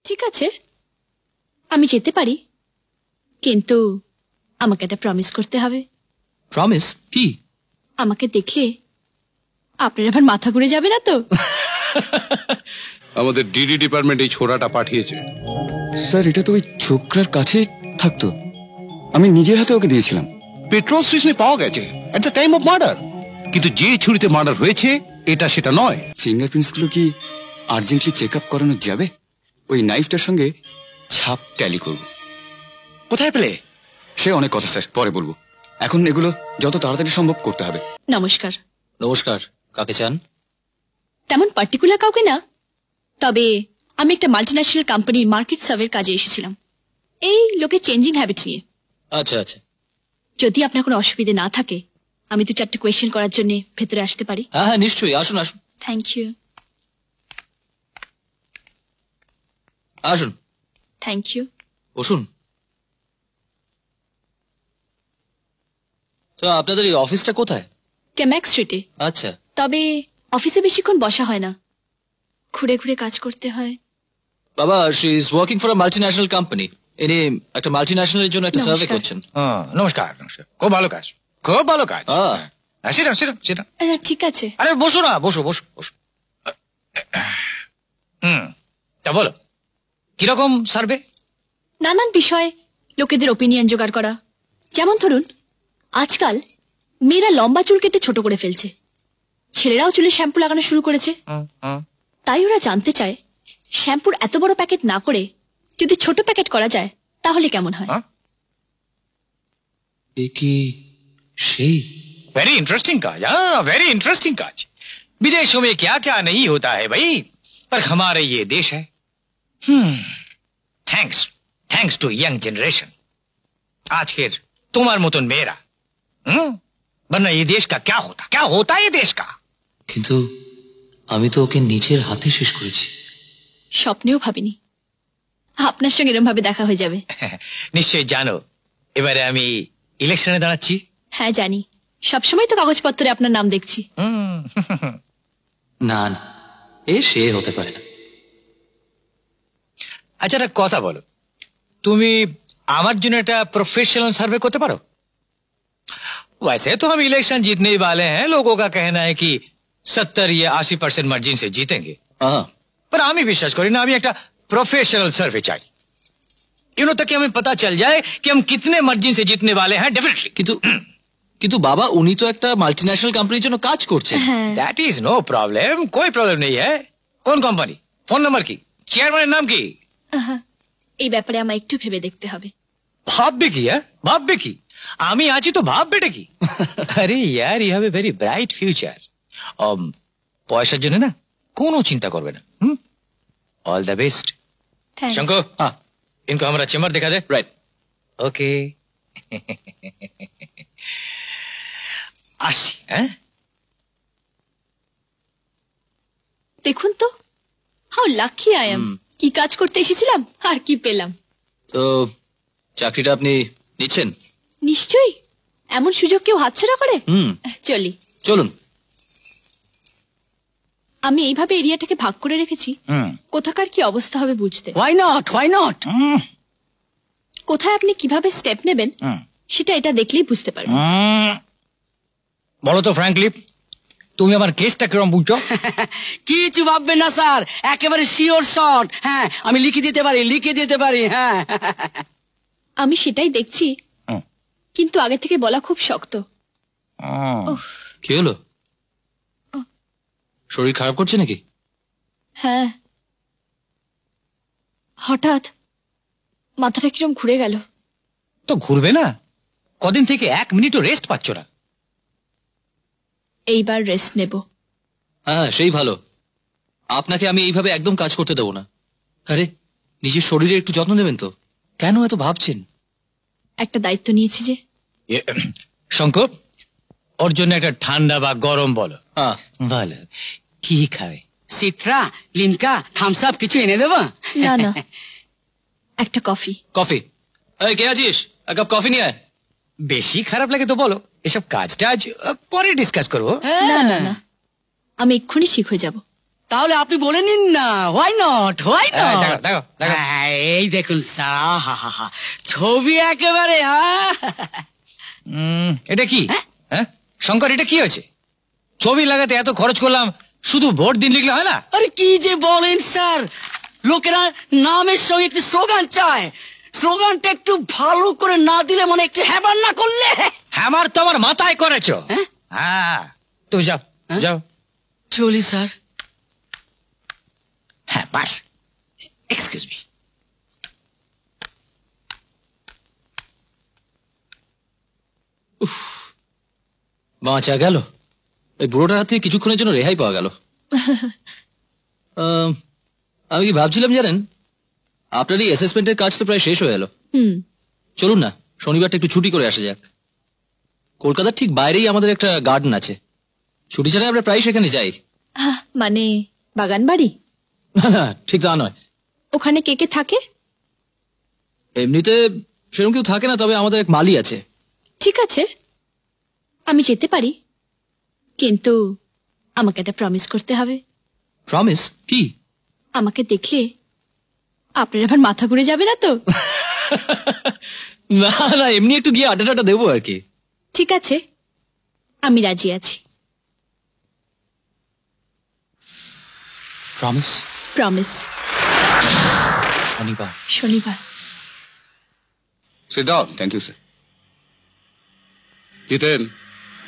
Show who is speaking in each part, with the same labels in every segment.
Speaker 1: ঠিক আছে, আমি যেতে পারি, কিন্তু আমাকে একটা প্রমিস করতে হবে।
Speaker 2: প্রমিস কি?
Speaker 1: আমাকে দেখলে আপনার আবার মাথা ঘুরে যাবে না তো?
Speaker 3: আমাদের ডিডি ডিপার্টমেন্ট এই ছোড়াটা পাঠিয়েছে।
Speaker 4: স্যার, এটা তো ওই ছোকরার কাছেই থাকতো, আমি নিজের হাতে ওকে দিয়েছিলাম।
Speaker 3: পেট্রোল স্টেশনে পাওয়া গেছে at the time of murder, কিন্তু যে ছুরিতে মার্ডার হয়েছে এটা সেটা নয়।
Speaker 4: ফিঙ্গারপ্রিন্টস গুলো কি আর্জেন্টলি চেক আপ করানো যাবে? ওই নাইফটার সঙ্গে ছাপ ট্যালি করব।
Speaker 2: কোথায় পেলে?
Speaker 4: সে অনেক কথা স্যার, পরে বলবো। এখন এগুলো যত তাড়াতাড়ি সম্ভব করতে হবে।
Speaker 1: নমস্কার।
Speaker 2: নমস্কার, কাকে চান?
Speaker 1: তেমন পার্টিকুলার কাউকে না, তবে আমি একটা মাল্টিন্যাশনাল কোম্পানির মার্কেট সার্ভের কাজে এসেছিলাম, এই লোকের চেঞ্জিং হ্যাবিট নিয়ে।
Speaker 2: আচ্ছা আচ্ছা,
Speaker 1: যদি আপনার কোনো অসুবিধে না থাকে আমি 2-4টা কোয়েশ্চেন করার জন্য ভেতরে আসতে পারি?
Speaker 2: হ্যাঁ হ্যাঁ নিশ্চয়ই, আসুন আসুন।
Speaker 1: Thank you.
Speaker 2: আসুন।
Speaker 1: Thank you.
Speaker 2: বসুন। তো আপনাদের এই অফিসটা কোথায়?
Speaker 1: কেম্যাক স্ট্রিটে।
Speaker 2: আচ্ছা।
Speaker 1: তবে অফিসে বেশিক্ষণ বসা হয় না, ঘুরে ঘুরে কাজ করতে হয়।
Speaker 2: বাবা, she is working for a multinational company. ইনি একটা মাল্টিন্যাশনালের জন্য একটা সার্ভে
Speaker 1: নমস্কার।
Speaker 2: করছেন।
Speaker 5: নমস্কার নমস্কার, খুব ভালো কাজ, খুব ভালো কাজ। সেটা সেটা সেটা
Speaker 1: ঠিক আছে।
Speaker 5: আরে বসো না, বসো বসো বসো। তা বলো, কিরকম সার্ভে?
Speaker 1: নানান বিষয়ে লোকেদের ওপিনিয়ন জোগাড় করা। যেমন ধরুন, আজকাল মেয়েরা লম্বা চুল কেটে ছোট করে ফেলছে, ছেলেরাও চুলে শ্যাম্পু লাগানো শুরু করেছে। তাই ওরা জানতে চায় শ্যাম্পুর এত বড় প্যাকেট না করে যদি ছোট প্যাকেট করা যায় তাহলে কেমন হয়।
Speaker 2: এ কি সেই?
Speaker 5: वेरी इंटरेस्टिंग काज, हाँ वेरी इंटरेस्टिंग काज। विदेशों में क्या क्या नहीं होता है भाई, पर हमारे ये देश है। Thanks thanks to young generation, आज के तुम्हार मतन मेरा, वरना ये देश का क्या होता ये देश का।
Speaker 2: কিন্তু আমি তো ওকে নিজের হাতে শেষ করেছি।
Speaker 1: স্বপ্নেও ভাবিনি আপনার সঙ্গে এরম ভাবে দেখা হয়ে যাবে।
Speaker 5: নিশ্চয় জানো এবারে আমি ইলেকশনে দাঁড়াচ্ছি।
Speaker 1: হ্যাঁ জানি, সবসময় তো কাগজপত্রে আপনার নাম দেখছি।
Speaker 2: না না, এ সে হতে পারে না।
Speaker 5: আচ্ছা একটা কথা বলো, তুমি আমার জন্য একটা प्रोफेशनल सर्वे करते पारो? वैसे तो हम इलेक्शन जीतने ही वाले हैं, लोगों का कहना है कि 70 या 80% मार्जिन से जीतेंगे, पर আমি বিশ্বাস করি না। আমি একটা प्रोफेशनल सर्वे चाहिए, यूं तक कि हमें पता चल जाए कि हम कितने मार्जिन से जीतने वाले हैं डेफिनेटली।
Speaker 2: কিন্তু বাবা, উনি তো একটা মাল্টিন্যাশনাল কোম্পানির জন্য কাজ করছেন।
Speaker 5: दैट इज नो प्रॉब्लम, कोई प्रॉब्लम नहीं है। कौन कंपनी, फोन नंबर की, চেয়ারম্যানের নাম কি?
Speaker 1: এই ব্যাপারে আমার একটু ভেবে দেখতে হবে।
Speaker 5: ভাববে কি? ভাববে কি? আমি আছি তো, ভাববেটা কি? আরে ইয়ার, you have a very bright future. পয়সার জন্য না কোনো চিন্তা করবে না। All the best. शंकर, इनको हमारा चेम्बर दिखा दे।
Speaker 2: Right,
Speaker 5: okay. আসি।
Speaker 1: দেখুন তো, হাউ লাকি আই এম। কি কাজ করতে এসেছিলাম আর কি পেলাম।
Speaker 2: তো চাকরিটা আপনি নিচ্ছেন?
Speaker 1: নিশ্চয়ই, এমন সুযোগ কেউ হাতছাড়া করে? চলি,
Speaker 2: চলুন।
Speaker 1: আমি এইভাবে এরিয়াটাকে ভাগ করে রেখেছি কোথাকার কি অবস্থা হবে বুঝতে।
Speaker 6: Why not? Why not?
Speaker 1: কোথায় আপনি কিভাবে স্টেপ নেবেন সেটা এটা দেখলেই বুঝতে পারবেন।
Speaker 5: বলো তো ফ্র্যাঙ্কলি, তুমি আমার কেসটা কিরকম বুঝছো?
Speaker 6: কিছু ভাববেন না স্যার, একেবারে শিওর শট। হ্যাঁ, আমি লিখে দিতে পারি। হ্যাঁ,
Speaker 1: আমি সেটাই দেখছি, কিন্তু আগে থেকে বলা খুব শক্ত।
Speaker 2: কি হলো? শরীর খারাপ করছে নাকি?
Speaker 1: হ্যাঁ, হঠাৎ মাথাটা কিরম ঘুরে গেল।
Speaker 5: তো ঘুরবে না, কদিন থেকে 1 মিনিটও রেস্ট পাচ্ছ না।
Speaker 1: এইবার রেস্ট নেব।
Speaker 2: হ্যাঁ, সেই ভালো। আপনাকে আমি এইভাবে একদম কাজ করতে দেবো না। আরে, নিজের শরীরে একটু যত্ন নেবেন তো। কেন এত ভাবছেন?
Speaker 1: একটা দায়িত্ব নিয়েছি যে।
Speaker 5: শঙ্কর, ওর জন্য একটা ঠান্ডা বা গরম বলো। ভালো, কি খাবে?
Speaker 6: সিট্রা, লিমকা, থামস আপ কিছু এনে দেবো?
Speaker 1: না না, একটা কফি।
Speaker 2: কফি? এই, কে আছিস? এক কাপ কফি নিয়ে আয়।
Speaker 5: বেশি খারাপ লাগে তো বলো, এসব কাজটা আজ পরে ডিসকাস করবো।
Speaker 1: না না না, আমি এক্ষুনি ঠিক হয়ে যাব।
Speaker 6: তাহলে আপনি বলে নিন না, হোয়াই নট, হোয়াই
Speaker 5: এই,
Speaker 6: নট।
Speaker 5: দেখো, দেখো, দেখো।
Speaker 6: এই দেখুন স্যার, আহা, ছবি একেবারে, হ্যাঁ।
Speaker 5: এটা কি হ্যাঁ শঙ্কর, এটা কি হয়েছে? ছবি লাগাতে এত খরচ করলাম, শুধু ভোট দিন লিখলে হয় না?
Speaker 6: আরে কি যে বলেন স্যার, লোকেরা নামের সঙ্গে একটু স্লোগান চায়, স্লোগানটা একটু ভালো করে না দিলে, মানে একটু হ্যাবার না করলে।
Speaker 5: হ্যামার তো আমার মাথায় করেছো।
Speaker 6: হ্যাঁ?
Speaker 5: হ্যাঁ, তুমি যাও,
Speaker 6: হ্যাঁ?
Speaker 5: যাও।
Speaker 6: চলি স্যার।
Speaker 5: হ্যাঁ, বাস। Excuse me.
Speaker 2: বাঁচা গেল, এই বুড়োটার হাত থেকে কিছুক্ষণের জন্য রেহাই পাওয়া গেল। আমি কি ভাবছিলাম জানেন, আপনার এই অ্যাসেসমেন্টের কাজ তো প্রায় শেষ হয়ে গেল। চলুন না, শনিবারটা একটু ছুটি করে আসা যাক। কলকাতার ঠিক বাইরেই আমাদের একটা গার্ডেন আছে, ছুটি ছাড়াই আমরা প্রায় সেখানে যাই।
Speaker 1: মানে বাগান বাড়ি?
Speaker 2: না, ঠিক তা নয়।
Speaker 1: ওখানে কে কে থাকে?
Speaker 2: এমনিতে সেরকম কেউ থাকে না, তবে আমাদের এক মালি আছে।
Speaker 1: ঠিক আছে, আমি যেতে পারি, কিন্তু আমাকে একটা প্রমিস করতে হবে।
Speaker 2: প্রমিস? কি?
Speaker 1: আমাকে দেখলে আপনার আবার মাথা ঘুরে যাবে না তো?
Speaker 2: না না, এমনি একটু গিয়ে আড্ডা টাড্ডা দেবো আর কি।
Speaker 1: ঠিক আছে, আমি রাজি আছি।
Speaker 2: প্রমিস?
Speaker 1: প্রমিস।
Speaker 2: শনিবার।
Speaker 1: শনিবার।
Speaker 3: Sit down.
Speaker 4: Thank you sir.
Speaker 3: Jiten,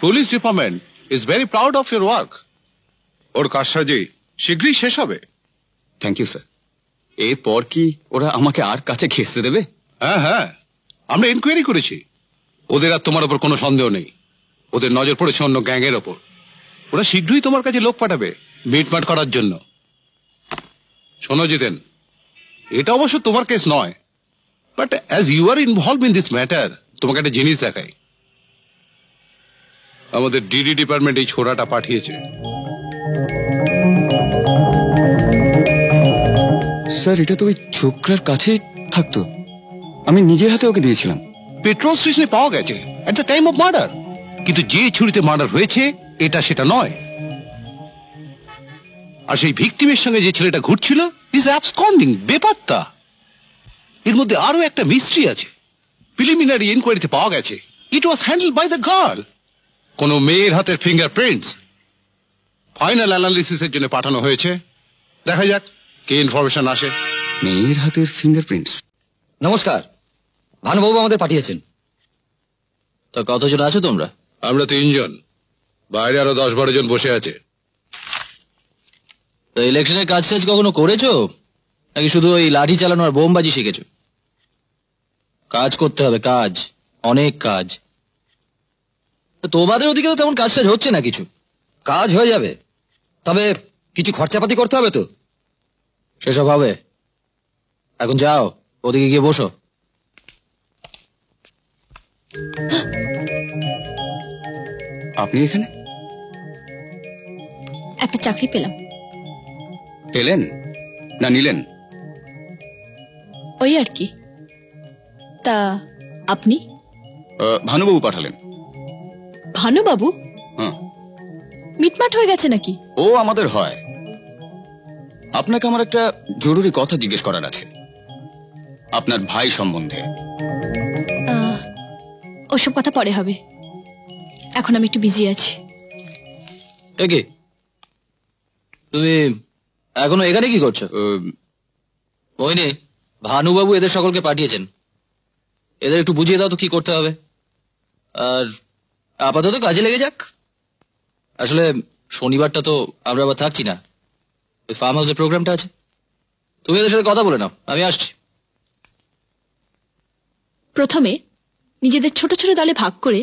Speaker 3: police department is very proud of your work. ওর কাজসাজি শীঘ্রই শেষ হবে।
Speaker 4: Thank you sir. এরপর কি ওরা আমাকে আর কাছে ঘেঁষতে দেবে?
Speaker 3: হ্যাঁ হ্যাঁ, আমরা ইনকোয়ারি করেছি, ওদের আর তোমার উপর কোনো সন্দেহ নেই। ওদের নজর পড়েছে অন্য গ্যাংয়ের ওপর। ওরা শীঘ্রই তোমার কাছে লোক পাঠাবে মিটমাট করার জন্য। শোনো জিতেন, এটা অবশ্য তোমার কেস নয়, but as you are involve in this matter, তোমাকে একটা জিনিস দেখাই। আমাদের ডিডি ডিপার্টমেন্ট এই ছোড়াটা পাঠিয়েছে।
Speaker 4: স্যার, এটা তো ওই ছোকরার কাছেই থাকতো, আমি নিজের হাতে ওকে দিয়েছিলাম।
Speaker 3: পেট্রোল স্টেশনে পাওয়া গেছে at the time of murder, কিন্তু যে ছুরিতে মার্ডার হয়েছে এটা সেটা নয়। আর সেই ভিকটিমের সঙ্গে যে ছেলেটা ঘুরছিল ইজ অ্যাবসকন্ডিং, বেপাত্তা। এর মধ্যে আরো একটা মিস্ট্রি আছে। প্রিলিমিনারি ইনকোয়ারিতে পাওয়া গেছে ইট ওয়াজ হ্যান্ডেল বাই দ্য গার্ল। কোন মেয়ের হাতের ফিঙ্গারপ্রিন্টস ফাইনাল অ্যানালিসিসের জন্য পাঠানো হয়েছে। দেখা যাক কি ইনফরমেশন আসে।
Speaker 4: মেয়ের হাতের ফিঙ্গারপ্রিন্টস?
Speaker 2: নমস্কার, ভানুবাবু আমাদের পাঠিয়েছেন। তো কতজন আছো তোমরা?
Speaker 3: আমরা 3 জন, বাইরে আরো 10-12 জন বসে আছে।
Speaker 2: তো ইলেকশনের কাজ টাজ কখনো করেছো, নাকি শুধু ওই লাঠি চালানো আর বোমবাজি শিখেছো? কাজ করতে হবে, কাজ, অনেক কাজ। তোমাদের ওদিকে তো তেমন কাজ টাজ হচ্ছে না কিছু।
Speaker 7: কাজ হয়ে যাবে, তবে কিছু খরচাপাতি করতে হবে তো।
Speaker 2: সেসব হবে, এখন যাও ওদিকে গিয়ে বসো।
Speaker 4: আপনি এখানে?
Speaker 1: একটা চাকরি পেলাম।
Speaker 4: পেলেন না নিলেন?
Speaker 1: ওই আর কি। তা আপনি?
Speaker 4: ভানুবাবু পাঠালেন।
Speaker 1: ভানুবাবু?
Speaker 4: হ্যাঁ।
Speaker 1: মিটমাট হয়ে গেছে নাকি?
Speaker 4: ও আমাদের হয়। আপনাকে আমার একটা জরুরি কথা জিজ্ঞেস করার আছে, আপনার ভাই সম্বন্ধে।
Speaker 1: ওসব কথা পরে হবে, এখন আমি একটু বিজি আছি।
Speaker 2: একে তুমি এখনো এখানে কি করছো? ওই নে, ভানুবাবু এদের সকলকে পাঠিয়েছেন, এদের একটু বুঝিয়ে দাও তো কি করতে হবে। আর আপাতত কাজে লেগে যাক। আসলে শনিবারটা তো আমরা আবার থাকছি না, ওই ফার্ম হাউসের প্রোগ্রামটা আছে। তুমি এদের সাথে কথা বলে নাও, আমি আসছি।
Speaker 1: প্রথমে নিজেদের ছোট ছোট দলে ভাগ করে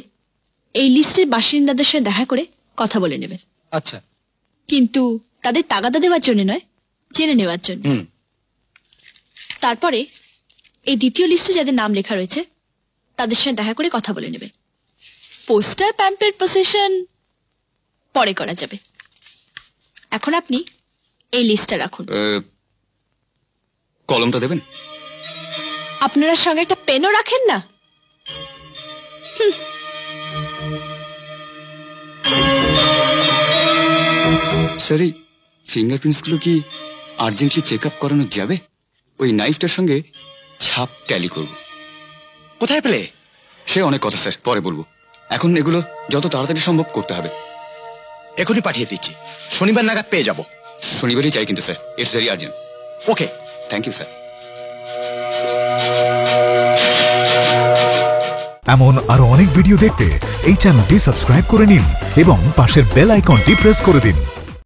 Speaker 1: এই লিস্টের বাসিন্দাদের সাথে দেখা করে কথা বলে নেবেন।
Speaker 5: আচ্ছা,
Speaker 1: কিন্তু তাদের তাগাদা দেওয়ার জন্য নয়, জেনে নেওয়ার জন্য। তারপরে এই দ্বিতীয় লিস্টে যাদের নাম লেখা রয়েছে তাদের সাথে দেখা করে কথা বলে নেবেন। পোস্টার প্যাম্পলেট পসেশন পরে করা যাবে। এখন আপনি এই লিস্টটা রাখুন।
Speaker 4: কলমটা দেবেন?
Speaker 1: আপনারা সঙ্গে একটা পেনও রাখেন না?
Speaker 4: স্যার, এই ফিঙ্গারপ্রিন্টস গুলো কি আর্জেন্টলি চেক আপ করানো যাবে? ওই নাইফটার সঙ্গে ছাপ ট্যালি করব।
Speaker 8: কোথায় পেলে?
Speaker 4: সে অনেক কথা স্যার, পরে বলবো। এখন এগুলো যত তাড়াতাড়ি সম্ভব করতে হবে।
Speaker 8: এখনই পাঠিয়ে দিচ্ছি, শনিবার নাগাদ পেয়ে যাব।
Speaker 4: শনিবারই চাই কিন্তু sir, it's very urgent.
Speaker 8: Okay,
Speaker 4: thank you sir.
Speaker 9: এমন আরো অনেক ভিডিও দেখতে এই চ্যানেলটি সাবস্ক্রাইব করে নিন এবং পাশের বেল আইকনটি প্রেস করে দিন।